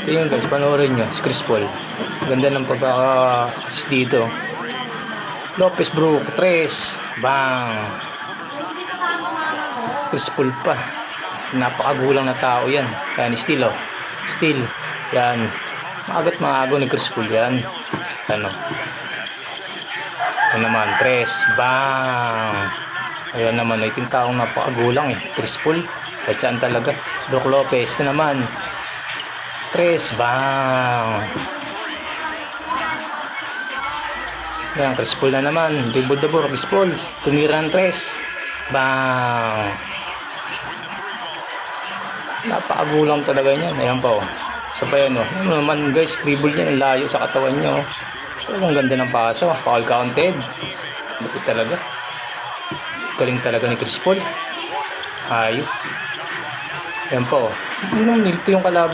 Ito yun guys, panoorin nyo, si Chris Paul. Ganda ng pagkaka-assist dito. Lopez Brook, 3, bang! Chris Paul pa. Napakagulang na tao yan. Yan, steal oh. Steal. Yan. Maagat maago ni Chris Paul yan. Ano? Ano naman, 3, bang! Ayan naman, ito yung taong napakagulang eh. Chris Paul. Kahit saan talaga. Brook Lopez na naman. 3, bang! Yan, Chris Paul na naman. Dibol-dabor, Chris Paul. Tumira ng 3. Bang! Napakagulang talaga niyan. Ayan pa oh. So pa yan oh. Ano naman guys, dribble niya. Layo sa katawan niya oh. Ang ganda ng paso. Foul counted. Lupit talaga. Galing talaga ni Chris Paul. Ayun. Ayan pa oh. Ito yung kalaban.